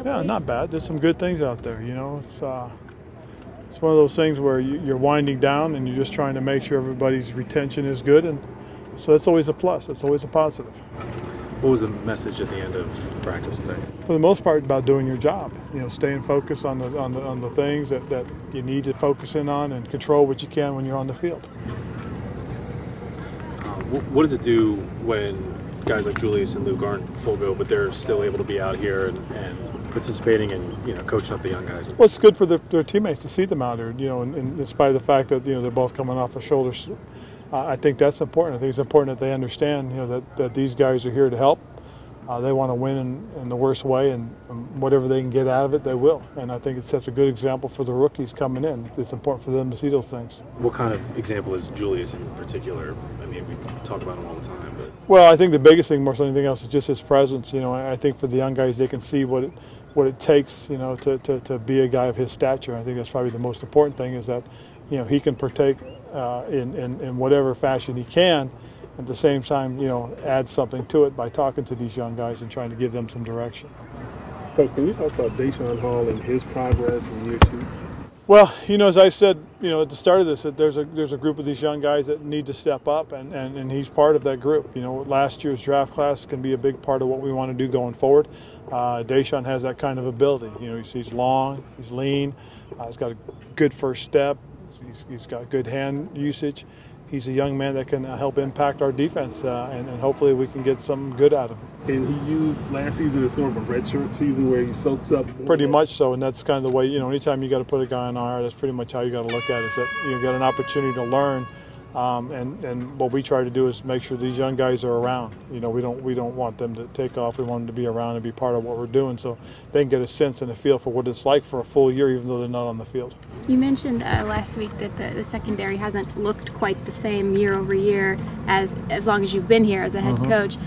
Yeah, not bad. There's some good things out there. You know, it's one of those things where you're winding down and you're just trying to make sure everybody's retention is good, and so that's always a plus. It's always a positive. What was the message at the end of practice today? For the most part, about doing your job. You know, staying focused on the things that you need to focus in on and control what you can when you're on the field. What does it do when guys like Julius and Luke aren't full go, but they're still able to be out here and participating and coaching up the young guys? Well, it's good for their teammates to see them out here. You know, and in spite of the fact that they're both coming off of shoulders, I think that's important. I think it's important that they understand that these guys are here to help. They want to win in the worst way, and whatever they can get out of it, they will. And I think it sets a good example for the rookies coming in. It's important for them to see those things. What kind of example is Julius in particular? I mean, we talk about him all the time, but well, I think the biggest thing, more than anything else, is just his presence. You know, I think for the young guys, they can see what it takes, to be a guy of his stature. I think that's probably the most important thing, is that, he can partake in whatever fashion he can. At the same time, add something to it by talking to these young guys and trying to give them some direction. Coach, can you talk about Deshaun Hall and his progress in year 2? Well, as I said, at the start of this, that there's a group of these young guys that need to step up, and he's part of that group. Last year's draft class can be a big part of what we want to do going forward. Deshaun has that kind of ability. He's long, he's lean, he's got a good first step, he's got good hand usage. He's a young man that can help impact our defense, and hopefully we can get some good out of him. And he used last season as sort of a redshirt season where he soaks up. Pretty much so, and that's kind of the way, anytime you got to put a guy on IR, that's pretty much how you got to look at it, is that you've got an opportunity to learn. And what we try to do is make sure these young guys are around. We don't want them to take off. We want them to be around and be part of what we're doing, so they can get a sense and a feel for what it's like for a full year, even though they're not on the field. You mentioned last week that the secondary hasn't looked quite the same year over year as long as you've been here as a head coach.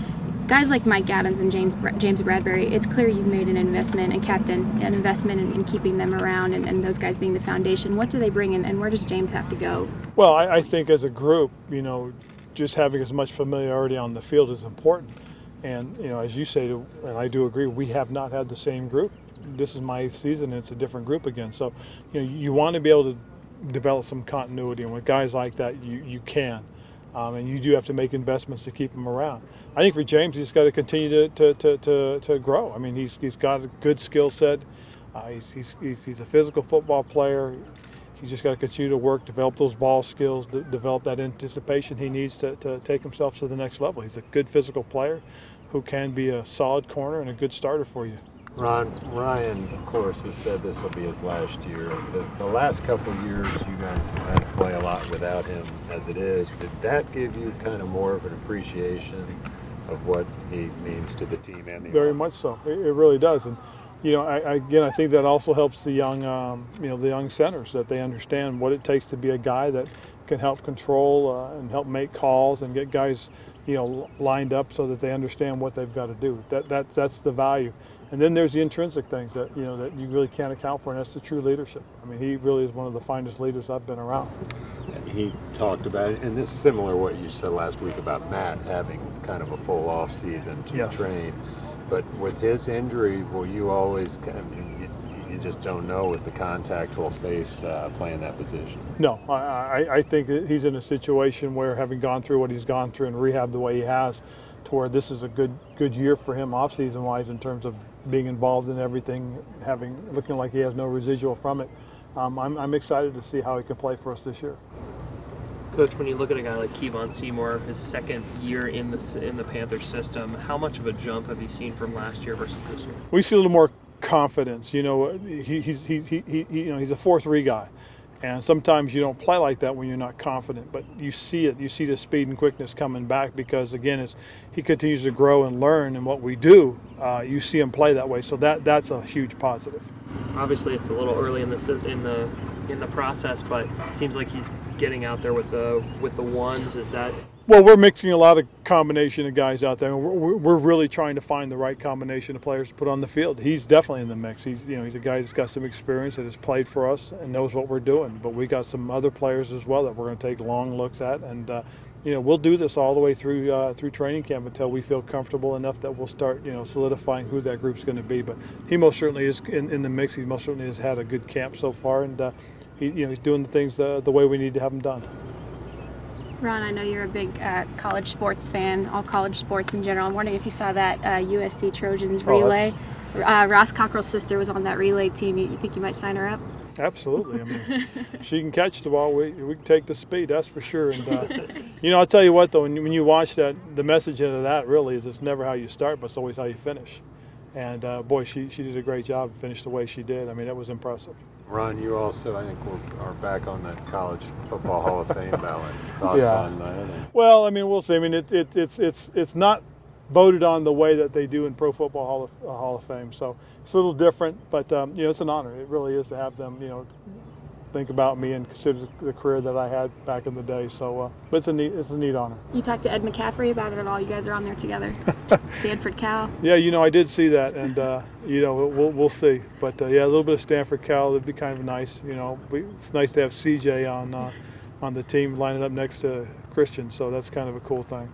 Guys like Mike Adams and James Bradbury, it's clear you've made an investment, and kept an investment in keeping them around, and those guys being the foundation. What do they bring in, and where does James have to go? Well, I think as a group, just having as much familiarity on the field is important. And, as you say, and I do agree, we have not had the same group. This is my 8th season, and it's a different group again. So, you want to be able to develop some continuity, and with guys like that, you can. And you do have to make investments to keep them around. I think for James, he's got to continue to grow. I mean, he's got a good skill set. He's a physical football player. He's just got to continue to work, develop those ball skills, develop that anticipation he needs to take himself to the next level. He's a good physical player who can be a solid corner and a good starter for you. Ryan, of course, has said this will be his last year. The last couple of years, you guys have had to play a lot without him as it is. Did that give you kind of more of an appreciation of what he means to the team and the Very much so. It really does. And, I think that also helps the young, the young centers, that they understand what it takes to be a guy that can help control and help make calls and get guys, lined up so that they understand what they've got to do. That's the value. And then there's the intrinsic things that that you really can't account for, and that's the true leadership. I mean, he really is one of the finest leaders I've been around. He talked about it, and this is similar to what you said last week about Matt having kind of a full off season to train. But with his injury, will you always you just don't know with the contact he'll face playing that position? No, I think that he's in a situation where, having gone through what he's gone through and rehab the way he has, to where this is a good year for him off-season wise in terms of being involved in everything, looking like he has no residual from it. I'm excited to see how he can play for us this year. Coach, when you look at a guy like Kevon Seymour, his second year in the Panthers system, how much of a jump have you seen from last year versus this year? We see a little more confidence. He's a 4-3 guy. And sometimes you don't play like that when you're not confident, but you see it. You see the speed and quickness coming back because, again, as he continues to grow and learn in what we do, you see him play that way. So that's a huge positive. Obviously, it's a little early in the process, but it seems like he's getting out there with the ones. Is that Well, we're mixing a lot of combination of guys out there. We're really trying to find the right combination of players to put on the field. He's definitely in the mix. He's a guy that's got some experience, that has played for us and knows what we're doing. But we got some other players as well that we're going to take long looks at, and we'll do this all the way through training camp until we feel comfortable enough that we'll start solidifying who that group's going to be. But he most certainly is in the mix. He most certainly has had a good camp so far, and he's doing the things the way we need to have them done. Ron, I know you're a big college sports fan, all college sports in general. I'm wondering if you saw that USC Trojans relay. Ross Cockrell's sister was on that relay team. You think you might sign her up? Absolutely. I mean, she can catch the ball. We can take the speed, that's for sure. And I'll tell you what, though, when you watch that, the message into that really is it's never how you start, but it's always how you finish. And boy, she did a great job and finished the way she did. I mean, that was impressive. Ron, you also, I think, are back on that College Football Hall of Fame ballot. Thoughts on that? Well, I mean, we'll see. I mean, it's not voted on the way that they do in Pro Football Hall of Fame, so it's a little different. But it's an honor. It really is to have them, think about me and consider the career that I had back in the day. So, but it's a neat honor. You talked to Ed McCaffrey about it at all? You guys are on there together. Stanford Cal. Yeah, I did see that, and we'll see. But a little bit of Stanford Cal would be kind of nice. It's nice to have CJ on the team lining up next to Christian. So that's kind of a cool thing.